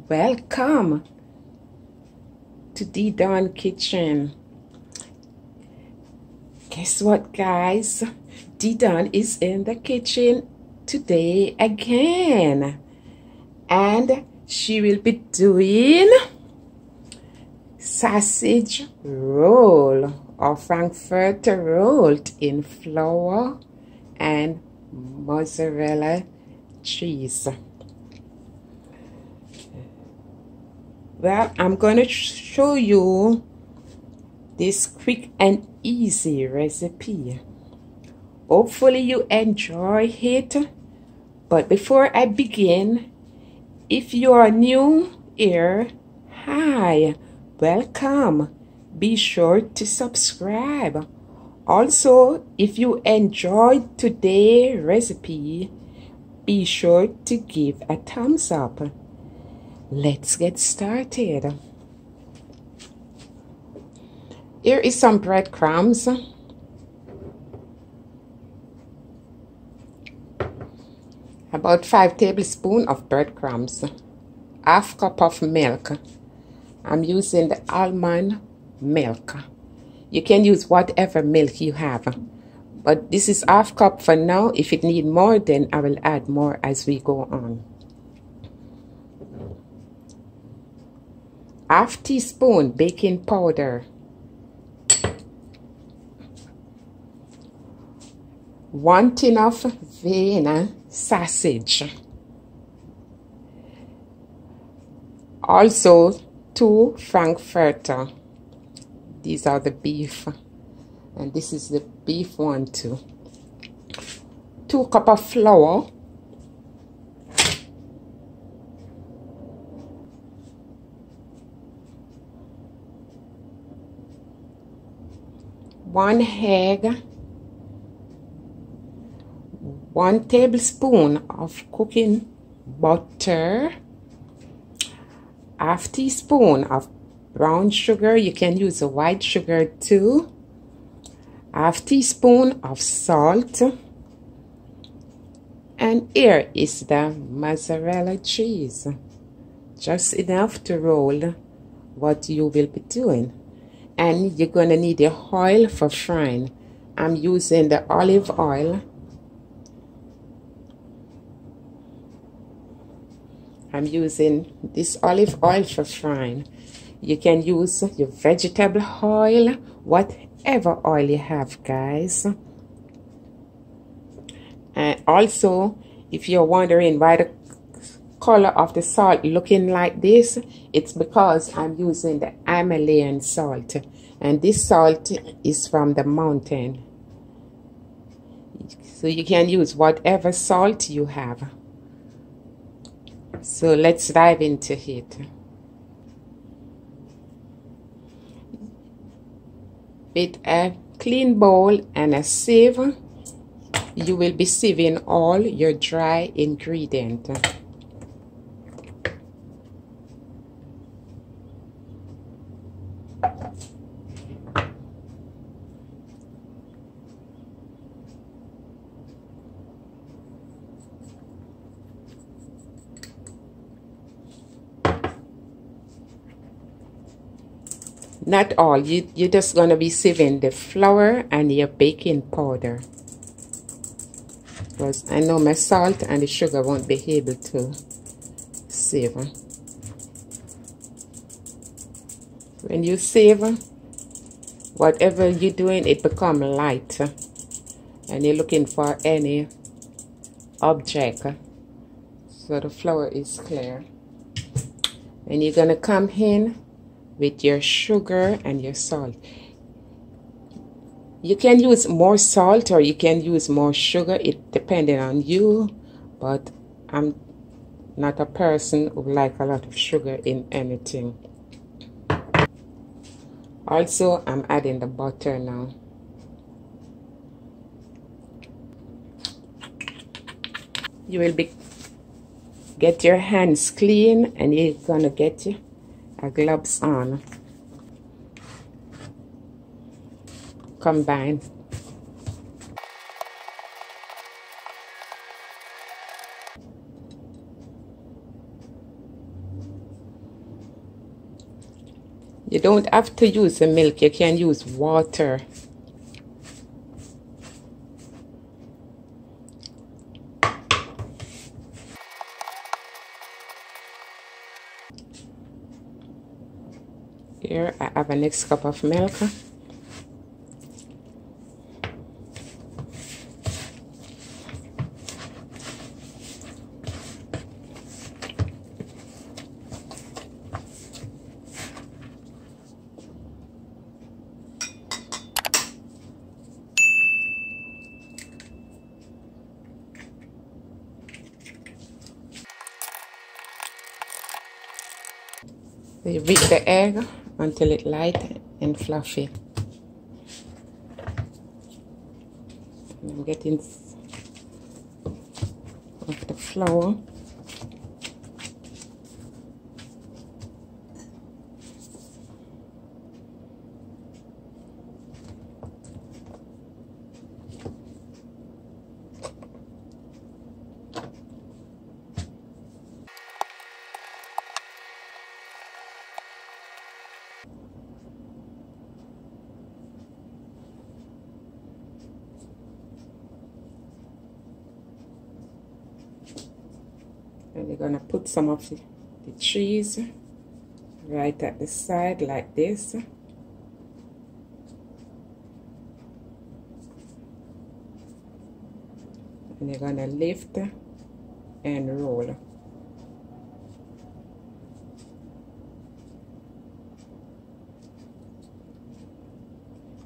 Welcome to D Dawn Kitchen. Guess what, guys? D Dawn is in the kitchen today again, and she will be doing sausage roll or frankfurter rolled in flour and mozzarella cheese. Well, I'm going to show you this quick and easy recipe. Hopefully you enjoy it. But before I begin, if you are new here, hi, welcome. Be sure to subscribe. Also, if you enjoyed today's recipe, be sure to give a thumbs up. Let's get started. Here is some breadcrumbs. About 5 tablespoons of breadcrumbs. Half cup of milk. I'm using the almond milk. You can use whatever milk you have. But this is half cup for now. If it need more, then I will add more as we go on. Half teaspoon baking powder. 1 tin of Vienna sausage. Also 2 frankfurter. These are the beef, and this is the beef one too. 2 cups of flour. 1 egg, 1 tablespoon of cooking butter, half teaspoon of brown sugar. You can use a white sugar too. Half teaspoon of salt. And here is the mozzarella cheese. Just enough to roll what you will be doing. And you're going to need your oil for frying. I'm using the olive oil. I'm using this olive oil for frying. You can use your vegetable oil, whatever oil you have, guys. And also, if you're wondering why the color of the salt looking like this, it's because I'm using the Himalayan salt, and this salt is from the mountain. So you can use whatever salt you have. So let's dive into it. With a clean bowl and a sieve, you will be sieving all your dry ingredients. Not all, you're just going to be sieving the flour and your baking powder. Because I know my salt and the sugar won't be able to sieve. When you sieve, whatever you're doing, it becomes light. And you're looking for any object. So the flour is clear. And you're going to come in with your sugar and your salt. You can use more salt or you can use more sugar, it depending on you, but I'm not a person who like a lot of sugar in anything. Also, I'm adding the butter now. You will get your hands clean, and you're gonna get your gloves on. Combine. You don't have to use the milk, you can use water. Here I have a next cup of milk. You beat the egg until it's light and fluffy. I'm getting of the flour. And you're gonna put some of the cheese right at the side like this. And you're gonna lift and roll.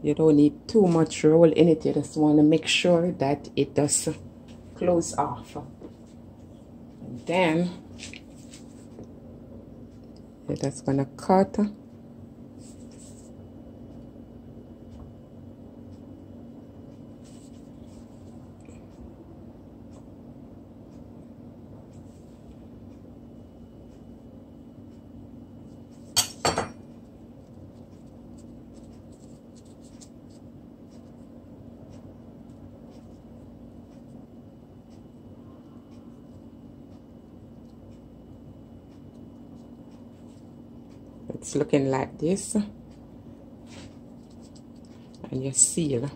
You don't need too much roll in it, you just want to make sure that it does close off. And then you're just gonna cut. It's looking like this, and you seal.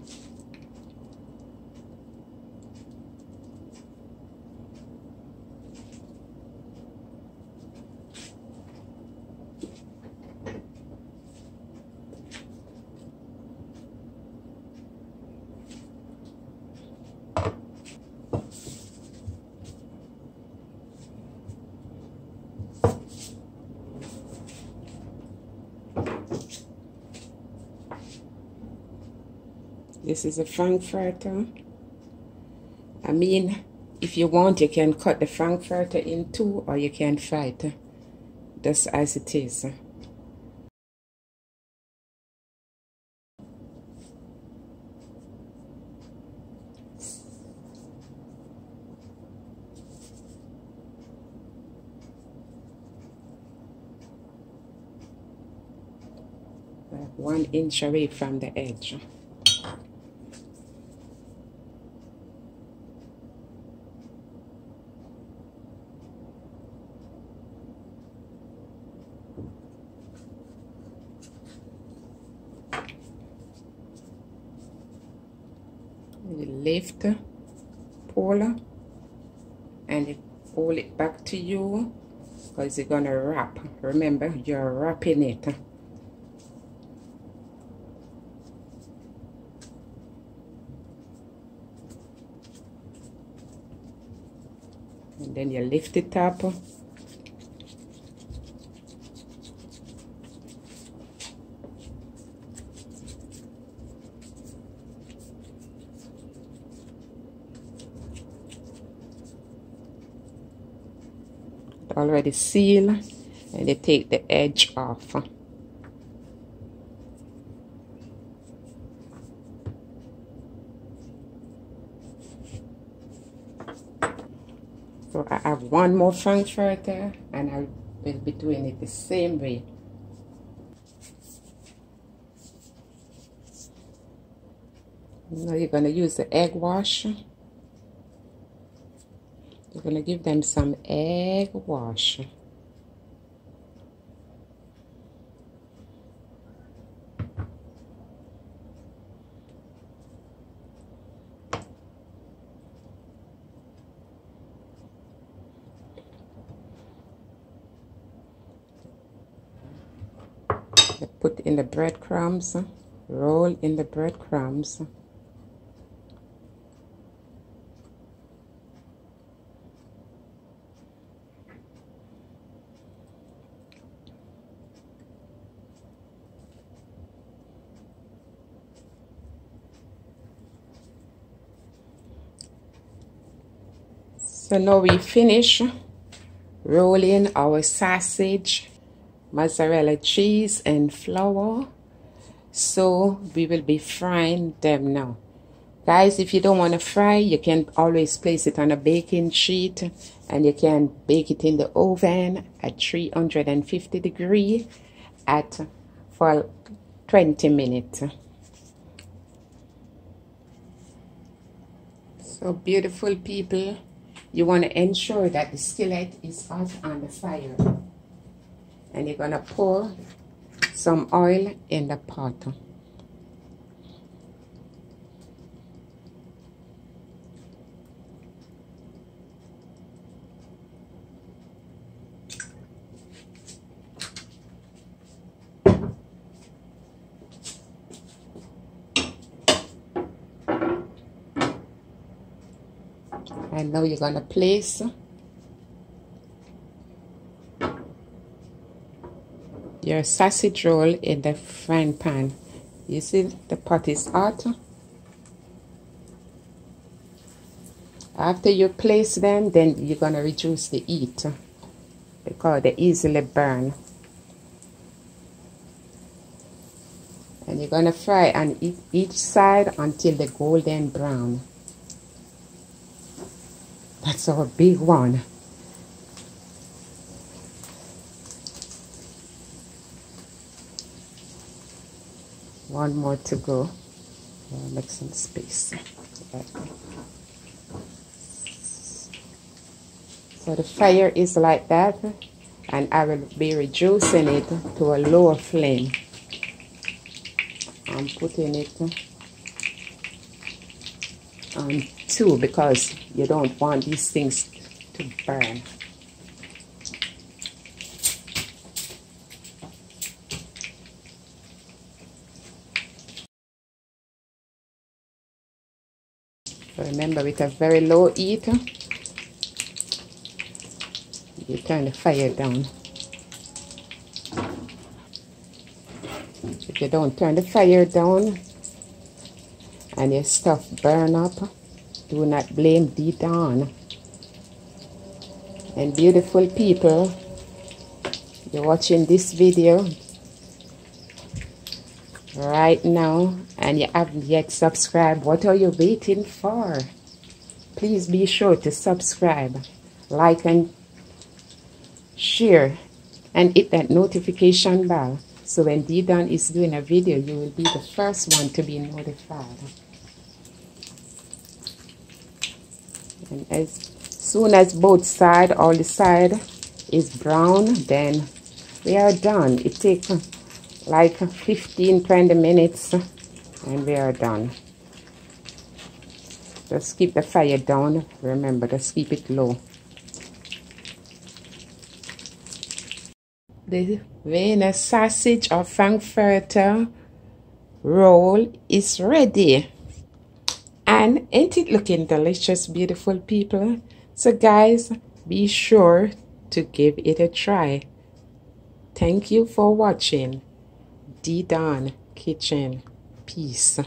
This is a frankfurter. I mean, if you want, you can cut the frankfurter in two, or you can fry it just as it is. Like 1 inch away from the edge. You lift, pull, and you pull it back to you, because you're gonna wrap. Remember, you're wrapping it. And then you lift it up. Already seal, and you take the edge off. So I have one more frankfurter, and I will be doing it the same way. Now you're going to use the egg wash. You're going to give them some egg wash. Put in the breadcrumbs, roll in the breadcrumbs. So now we finish rolling our sausage, mozzarella cheese, and flour. So we will be frying them now. Guys, if you don't want to fry, you can always place it on a baking sheet and you can bake it in the oven at 350 degrees for 20 minutes. So beautiful people, you want to ensure that the skillet is hot on the fire. And you're going to pour some oil in the pot. And now you're going to place your sausage roll in the frying pan. You see the pot is hot. After you place them, then you're going to reduce the heat because they easily burn. And you're going to fry on each side until they're golden brown. That's our big one. One more to go. Make some space. So the fire is like that, and I will be reducing it to a lower flame. I'm putting it on 2 because you don't want these things to burn. Remember, with a very low heat, you turn the fire down. If you don't turn the fire down and your stuff burn up, do not blame Dee Dawn. And beautiful people, you're watching this video right now and you haven't yet subscribed. What are you waiting for? Please be sure to subscribe, like and share, and hit that notification bell so when Dee Dawn is doing a video, you will be the first one to be notified. And as soon as both sides, all the side is brown, then we are done. It takes like 15-20 minutes and we are done. Just keep the fire down. Remember, just keep it low. The Wiener sausage or Frankfurter roll is ready. And ain't it looking delicious, beautiful people? So guys, be sure to give it a try. Thank you for watching. Dee Dawn Kitchen. Peace.